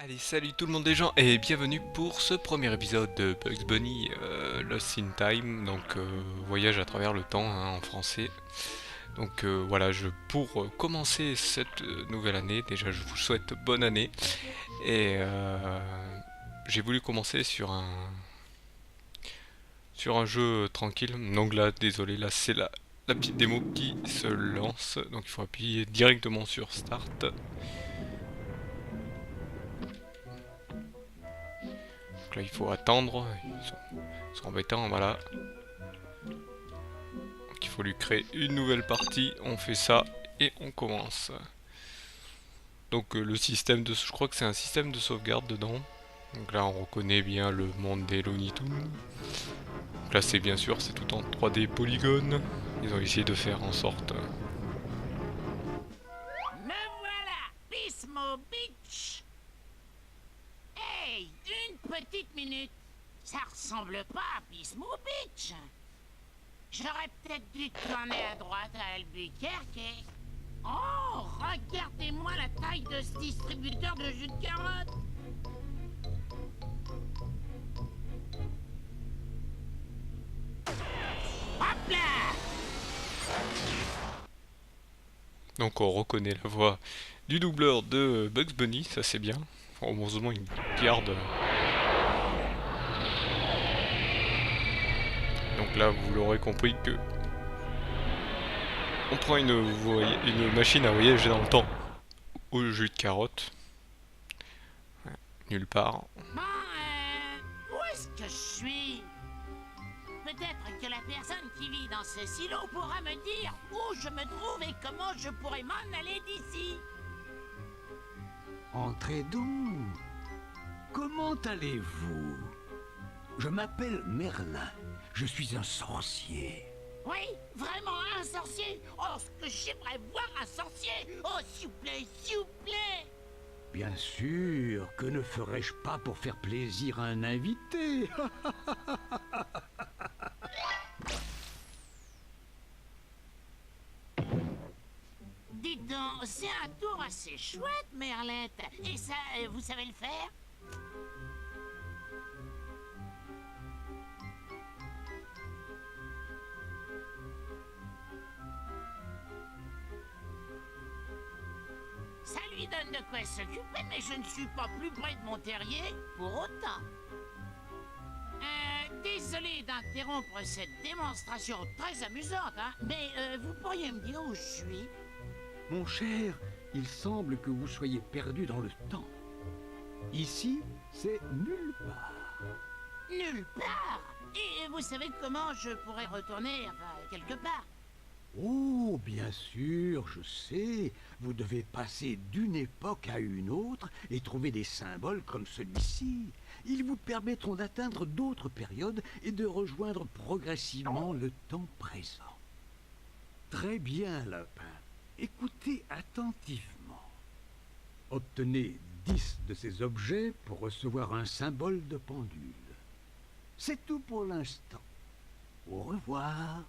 Allez, salut tout le monde les gens et bienvenue pour ce premier épisode de Bugs Bunny Lost in Time, donc voyage à travers le temps hein, en français. Donc voilà, pour commencer cette nouvelle année, déjà je vous souhaite bonne année et j'ai voulu commencer sur un jeu tranquille. Donc là, désolé, là c'est la petite démo qui se lance, donc il faut appuyer directement sur Start. Donc là il faut attendre, ils sont embêtants, voilà. Donc il faut lui créer une nouvelle partie, on fait ça et on commence. Donc le système de... je crois que c'est un système de sauvegarde dedans. Donc là on reconnaît bien le monde des Looney Tunes. Donc là c'est bien sûr, c'est tout en 3D polygone. Ils ont essayé de faire en sorte... Me voilà, Pismo Beach. Hey, une petite minute. Ça ressemble pas à Pismo Beach. J'aurais peut-être dû tourner à droite à Albuquerque. Oh, regardez-moi la taille de ce distributeur de jus de carotte. Hop là! Donc on reconnaît la voix du doubleur de Bugs Bunny, ça c'est bien. Heureusement il garde... Donc là vous l'aurez compris que... On prend une machine à voyager dans le temps au jus de carotte. Ouais, nulle part. Bon, où est-ce que je suis? Peut-être que la personne qui vit dans ce silo pourra me dire où je me trouve et comment je pourrais m'en aller d'ici. Entrez donc. Comment allez-vous? Je m'appelle Merlin. Je suis un sorcier. Oui, vraiment un sorcier. Oh, ce que j'aimerais voir un sorcier. Oh, s'il vous plaît, s'il vous plaît. Bien sûr, que ne ferais-je pas pour faire plaisir à un invité? Dites donc, c'est un tour assez chouette, Merlette. Et ça, vous savez le faire? Ça lui donne de quoi s'occuper, mais je ne suis pas plus près de mon terrier pour autant. Désolé d'interrompre cette démonstration très amusante, hein, mais vous pourriez me dire où je suis? Mon cher, il semble que vous soyez perdu dans le temps. Ici, c'est nulle part. Nulle part. Et vous savez comment je pourrais retourner, enfin, quelque part? Oh, bien sûr, je sais. Vous devez passer d'une époque à une autre et trouver des symboles comme celui-ci. Ils vous permettront d'atteindre d'autres périodes et de rejoindre progressivement le temps présent. Très bien, lapin. Écoutez attentivement. Obtenez 10 de ces objets pour recevoir un symbole de pendule. C'est tout pour l'instant. Au revoir.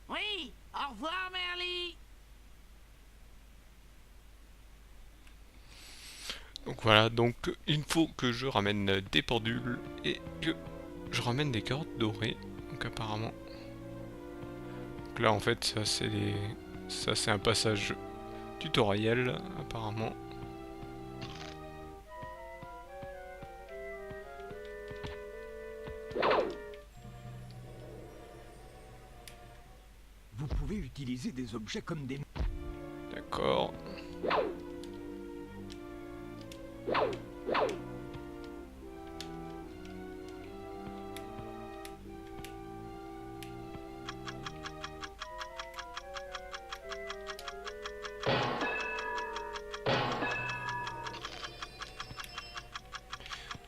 Oui, au revoir, Merly. Donc voilà, donc il faut que je ramène des pendules et que je ramène des carottes dorées. Donc apparemment... Donc là en fait ça c'est un passage tutoriel apparemment. Vous pouvez utiliser des objets comme des... D'accord.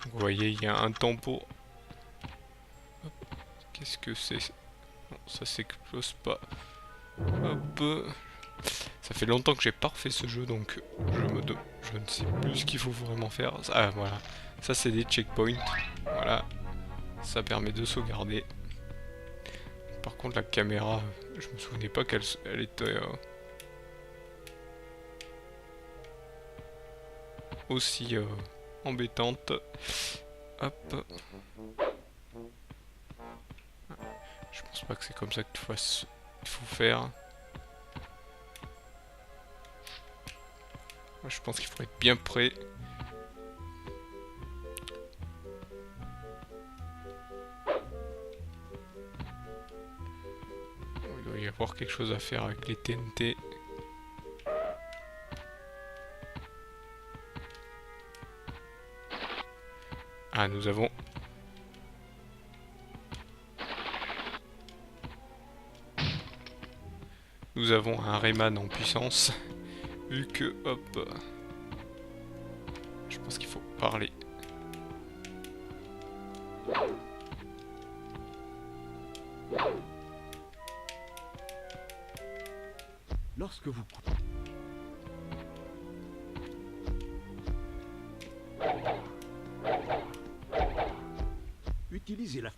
Vous voyez, il y a un tempo. Qu'est-ce que c'est? Non, ça s'explose pas. Hop. Ça fait longtemps que j'ai pas refait ce jeu, donc je ne sais plus ce qu'il faut vraiment faire. Ah voilà, ça c'est des checkpoints. Voilà, ça permet de sauvegarder. Par contre la caméra, je me souvenais pas qu'elle était aussi embêtante. Hop. Je pense pas que c'est comme ça qu'il faut faire. Moi, je pense qu'il faut être bien prêt. Il doit y avoir quelque chose à faire avec les TNT. Ah, nous avons... Nous avons un Rayman en puissance. Vu que, hop... Je pense qu'il faut parler. Lorsque vous... Utilisez la...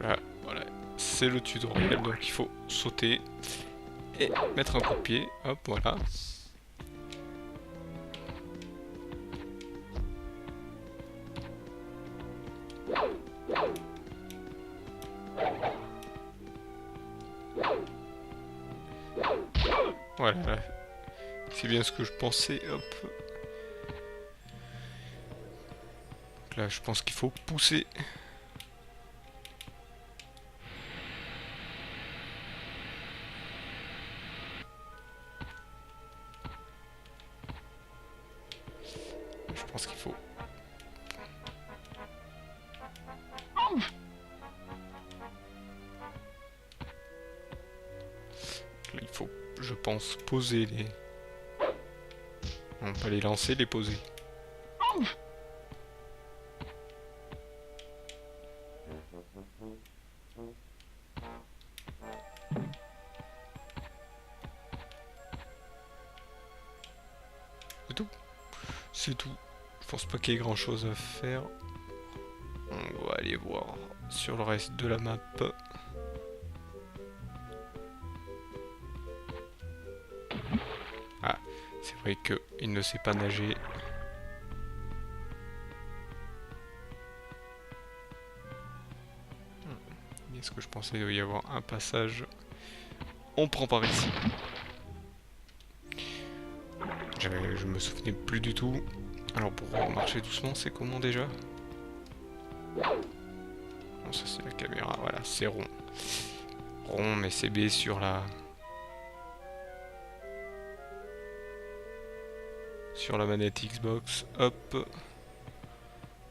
Là, voilà, c'est le tutoriel, donc il faut sauter et mettre un coup de pied, hop, voilà. Voilà, c'est bien ce que je pensais, hop. Donc là, je pense qu'il faut pousser. Je pense qu'il faut... Là, il faut, je pense, poser les... Non, pas les lancer, les poser. C'est tout. C'est tout. Je pense pas qu'il y ait grand chose à faire. On va aller voir sur le reste de la map. Ah, c'est vrai qu'il ne sait pas nager. Est-ce que je pensais qu'il devait y avoir un passage? On prend par ici. Je me souvenais plus du tout. Alors pour marcher doucement, c'est comment déjà? Non, ça c'est la caméra, voilà, c'est rond. Rond, mais c'est B sur la... Sur la manette Xbox, hop.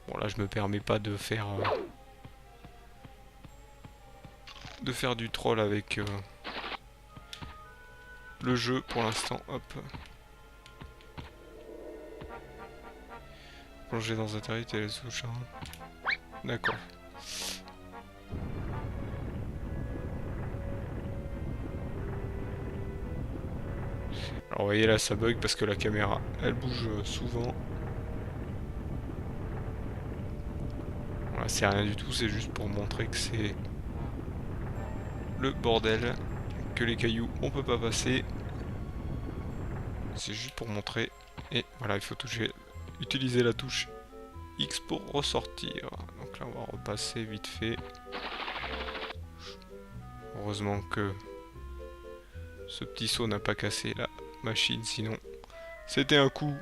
Bon là je me permets pas de faire... de faire du troll avec le jeu pour l'instant, hop. Plonger dans un terrier et les souches. D'accord. Alors vous voyez là ça bug parce que la caméra elle bouge souvent. Voilà, c'est rien du tout, c'est juste pour montrer que c'est le bordel, que les cailloux on peut pas passer. C'est juste pour montrer. Et voilà, il faut utiliser la touche X pour ressortir. Donc là on va repasser vite fait. Heureusement que ce petit saut n'a pas cassé la machine, sinon c'était un coup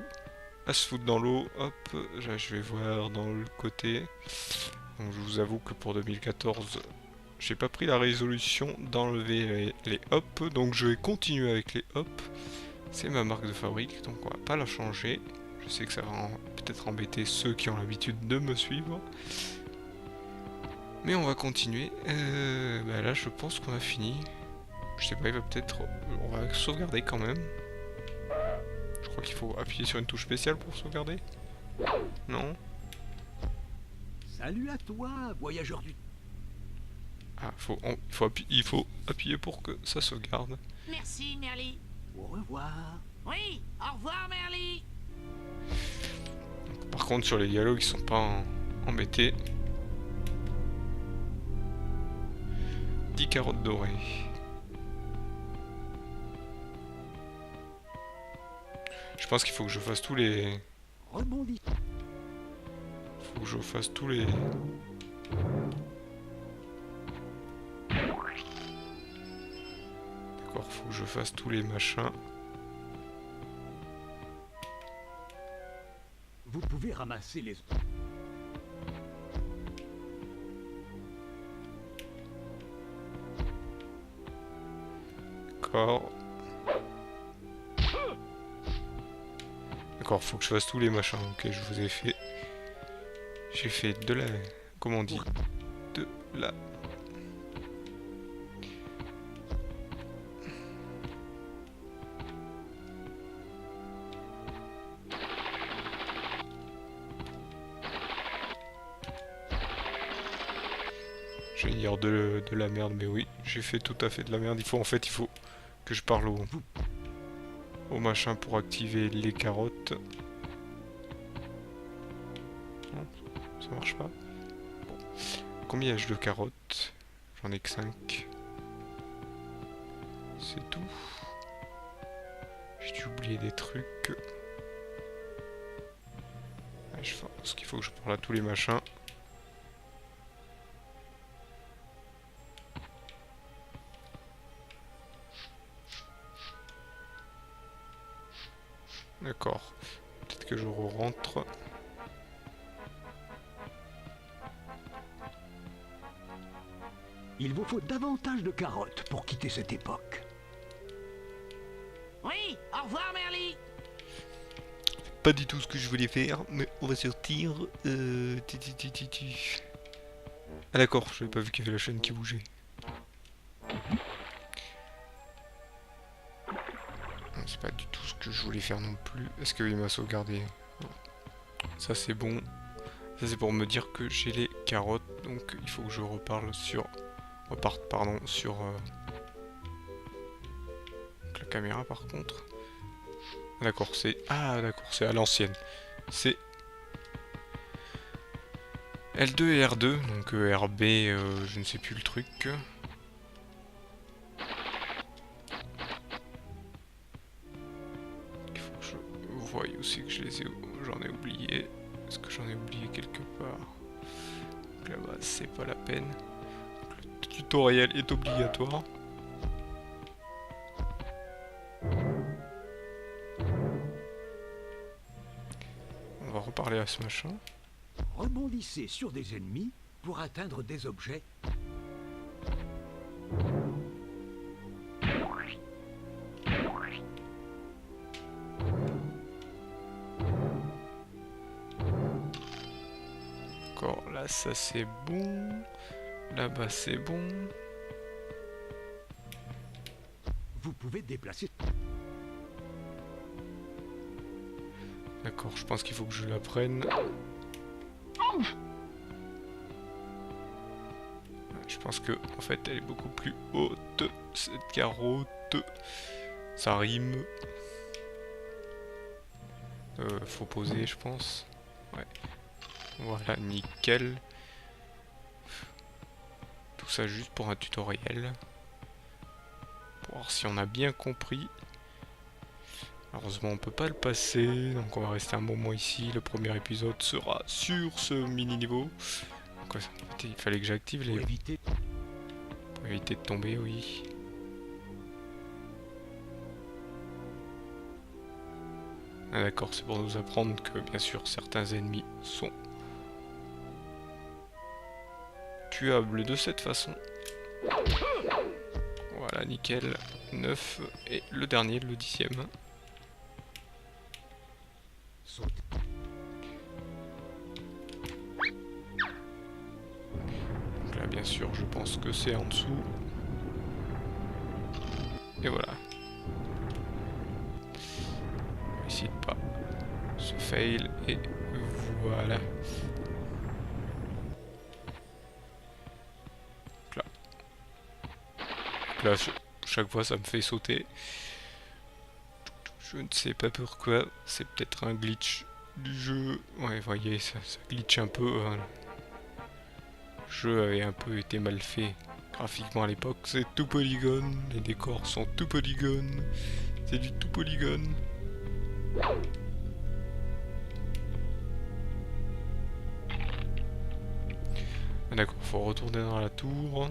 à se foutre dans l'eau. Hop, là je vais voir dans le côté. Donc je vous avoue que pour 2014 j'ai pas pris la résolution d'enlever les hop, donc je vais continuer avec les hop. C'est ma marque de fabrique, donc on va pas la changer. Je sais que ça va peut-être embêter ceux qui ont l'habitude de me suivre. Mais on va continuer. Bah là je pense qu'on a fini. Je sais pas, il va peut-être... On va sauvegarder quand même. Je crois qu'il faut appuyer sur une touche spéciale pour sauvegarder. Non? Salut à toi, voyageur du... Ah, il faut appuyer pour que ça sauvegarde. Merci, Merly. Au revoir. Oui, au revoir, Merly. Par contre, sur les dialogues, ils sont pas embêtés. 10 carottes dorées. Je pense qu'il faut que je fasse tous les... Rebondis. Faut que je fasse tous les... D'accord, faut que je fasse tous les machins. Vous pouvez ramasser les... D'accord. D'accord, faut que je fasse tous les machins. Ok, je vous ai fait... J'ai fait de la... Comment on dit? De la... J'allais dire de la merde, mais oui, j'ai fait tout à fait de la merde. Il faut que je parle au machin pour activer les carottes. Non, ça marche pas. Bon. Combien ai-je de carottes? J'en ai que 5. C'est tout. J'ai dû oublier des trucs. Ouais, je pense qu'il faut que je parle à tous les machins. D'accord. Peut-être que je rentre. Il vous faut davantage de carottes pour quitter cette époque. Oui, au revoir, Merly. Pas du tout ce que je voulais faire, mais on va sortir. Ah d'accord, je n'avais pas vu qu'il y avait la chaîne qui bougeait. C'est pas du tout ce que je voulais faire non plus. Est-ce qu'il m'a sauvegardé? Ça c'est bon. Ça c'est pour me dire que j'ai les carottes. Donc il faut que je reparte sur la caméra par contre. D'accord, c'est... Ah d'accord, c'est à l'ancienne. C'est L2 et R2, donc RB, je ne sais plus le truc. Il faut que je voie aussi que j'en ai oublié. Est-ce que j'en ai oublié quelque part? Donc là-bas, c'est pas la peine. Donc, le tutoriel est obligatoire. On va reparler à ce machin. Rebondissez sur des ennemis pour atteindre des objets. D'accord, là ça c'est bon. Là-bas c'est bon. Vous pouvez déplacer... D'accord, je pense qu'il faut que je la prenne. Je pense que en fait elle est beaucoup plus haute, cette carotte. Ça rime. Faut poser je pense. Ouais. Voilà, nickel. Tout ça juste pour un tutoriel. Pour voir si on a bien compris. Malheureusement on peut pas le passer, donc on va rester un moment ici. Le premier épisode sera sur ce mini niveau. Donc, en fait, il fallait que j'active les... Pour éviter de tomber, oui. Ah d'accord, c'est pour nous apprendre que bien sûr certains ennemis sont tuables de cette façon. Voilà, nickel. 9 et le dernier, le 10e. Donc là bien sûr je pense que c'est en dessous. Et voilà. On va essayer de pas se fail et voilà. Donc là chaque fois ça me fait sauter. Je ne sais pas pourquoi, c'est peut-être un glitch du jeu. Ouais, vous voyez, ça glitch un peu. Hein. Le jeu avait un peu été mal fait graphiquement à l'époque. C'est tout polygone, les décors sont tout polygone. C'est du tout polygone. Ah, d'accord, faut retourner dans la tour.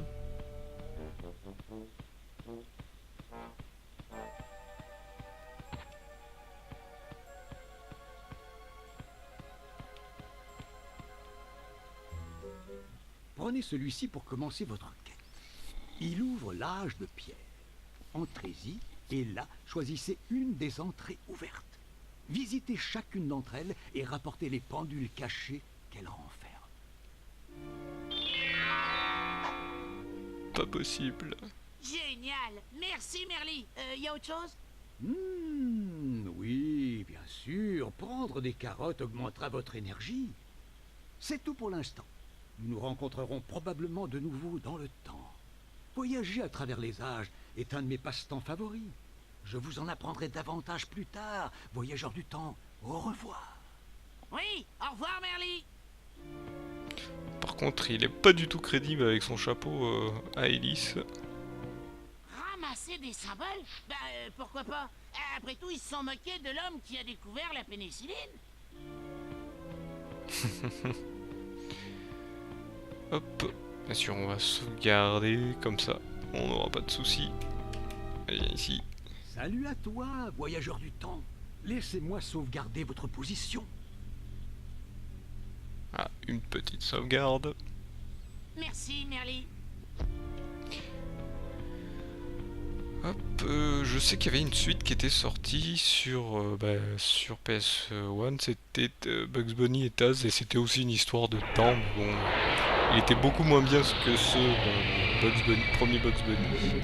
Prenez celui-ci pour commencer votre quête. Il ouvre l'âge de pierre. Entrez-y et là, choisissez une des entrées ouvertes. Visitez chacune d'entre elles et rapportez les pendules cachées qu'elles renferment. Pas possible. Génial. Merci, Merly. Y a autre chose? Oui, bien sûr. Prendre des carottes augmentera votre énergie. C'est tout pour l'instant. Nous nous rencontrerons probablement de nouveau dans le temps. Voyager à travers les âges est un de mes passe-temps favoris. Je vous en apprendrai davantage plus tard, voyageurs du temps. Au revoir. Oui, au revoir, Merly. Par contre, il est pas du tout crédible avec son chapeau à hélice. Ramasser des symboles? Pourquoi pas? Après tout, ils se sont moqués de l'homme qui a découvert la pénicilline. Hop, bien sûr, on va sauvegarder, comme ça, on n'aura pas de soucis. Allez, ici. Salut à toi, voyageur du temps. Laissez-moi sauvegarder votre position. Ah, une petite sauvegarde. Merci, Merly. Hop, je sais qu'il y avait une suite qui était sortie sur, sur PS1, c'était Bugs Bunny et Taz, et c'était aussi une histoire de temps, mais bon, il était beaucoup moins bien que ce Bugs Bunny, premier Bugs Bunny.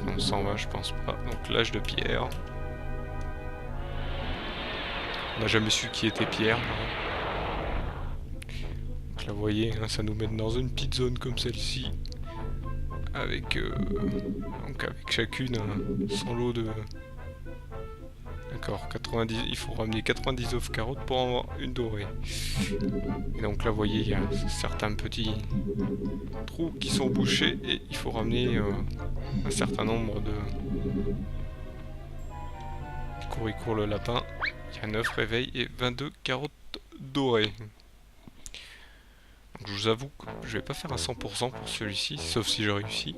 Non, 120 je pense pas, donc l'âge de pierre. On n'a jamais su qui était Pierre. Donc là vous voyez, hein, ça nous met dans une petite zone comme celle-ci. Avec, donc avec chacune son lot de... D'accord, 90, il faut ramener 99 carottes pour en avoir une dorée. Et donc là vous voyez, il y a certains petits trous qui sont bouchés et il faut ramener un certain nombre de... Il court le lapin, il y a 9 réveils et 22 carottes dorées. Donc je vous avoue que je vais pas faire à 100% pour celui-ci, sauf si je réussis.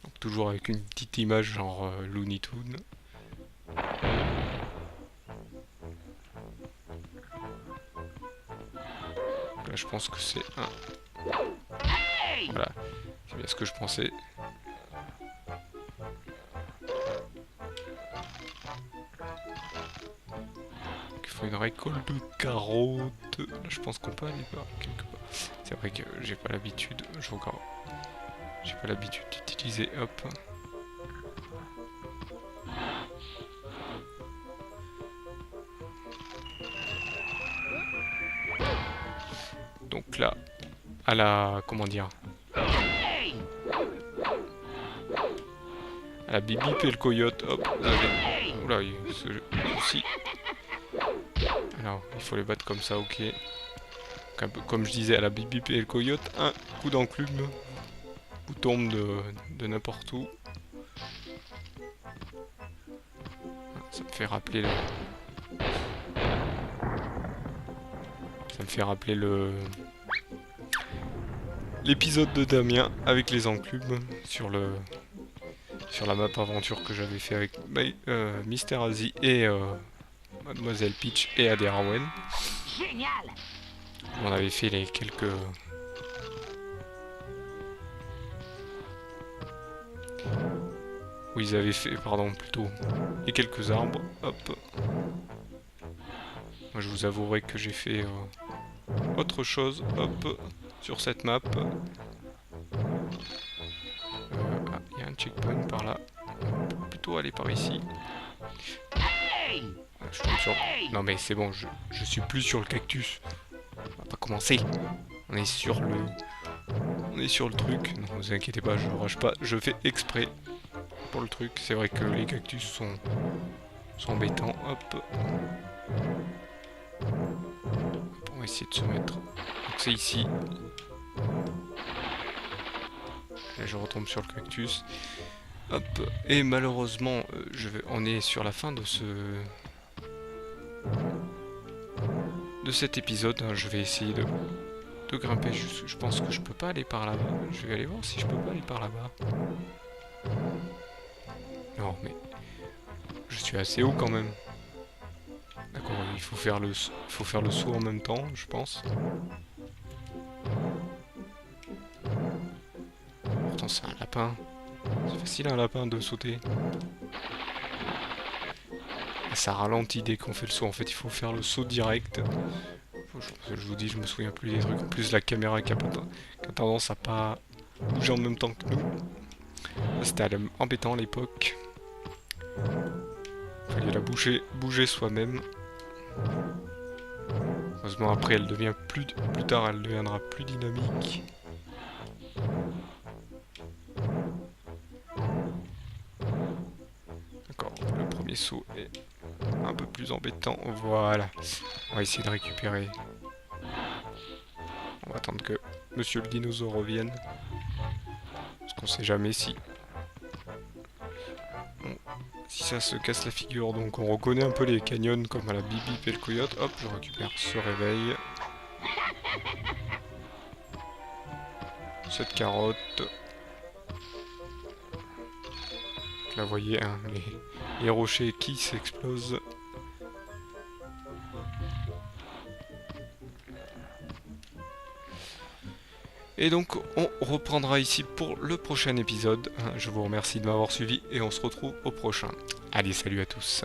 Donc toujours avec une petite image genre Looney Tunes. Là je pense que c'est un... Voilà, c'est bien ce que je pensais. Une récolte de carottes. Là, je pense qu'on peut aller voir quelque part. C'est vrai que j'ai pas l'habitude. J'ai pas l'habitude d'utiliser. Hop. Donc là, à la comment dire, à la Bibi et le coyote. Hop. Oula, ceci. Alors, il faut les battre comme ça, ok. Donc, un peu comme je disais à la Bibi et le coyote, un coup d'enclume. Vous tombe de n'importe où. Ça me fait rappeler le... Ça me fait rappeler l'épisode de Damien avec les enclumes sur la map aventure que j'avais fait avec Mister Asie et Mademoiselle Peach et Aderawen. Génial. On avait fait les quelques... Oui, ils avaient fait, pardon, plutôt les quelques arbres. Hop. Moi, je vous avouerai que j'ai fait autre chose. Hop. Sur cette map. Ah, il y a un checkpoint par là. On peut plutôt aller par ici. Je tombe sur... Non mais c'est bon, je suis plus sur le cactus. On va pas commencer. On est sur le... On est sur le truc. Non, vous inquiétez pas, je rush pas. Je fais exprès pour le truc. C'est vrai que les cactus sont embêtants. Hop. On va essayer de se mettre... Donc c'est ici. Là, je retombe sur le cactus. Hop. Et malheureusement, on est sur la fin de cet épisode. Hein. Je vais essayer de grimper. Je pense que je peux pas aller par là-bas. Je vais aller voir si je peux pas aller par là-bas. Non, mais je suis assez haut quand même. D'accord, il faut faire le saut en même temps, je pense. Pourtant, c'est un lapin. C'est facile un lapin de sauter. Et ça ralentit dès qu'on fait le saut. En fait, il faut faire le saut direct. Je vous dis, je me souviens plus des trucs. En plus, la caméra qui a tendance à pas bouger en même temps que nous. C'était embêtant à l'époque. Il fallait la bouger soi-même. Heureusement, après, elle devient plus tard, elle deviendra plus dynamique. D'accord, le premier saut est un peu plus embêtant. Voilà, on va essayer de récupérer. On va attendre que Monsieur le dinosaure revienne. Parce qu'on sait jamais si ça se casse la figure. Donc on reconnaît un peu les canyons comme à la Bip Bip et le coyote. Hop, je récupère ce réveil. Cette carotte. Là, vous voyez, hein, les rochers qui s'explosent. Et donc, on reprendra ici pour le prochain épisode. Je vous remercie de m'avoir suivi et on se retrouve au prochain. Allez, salut à tous.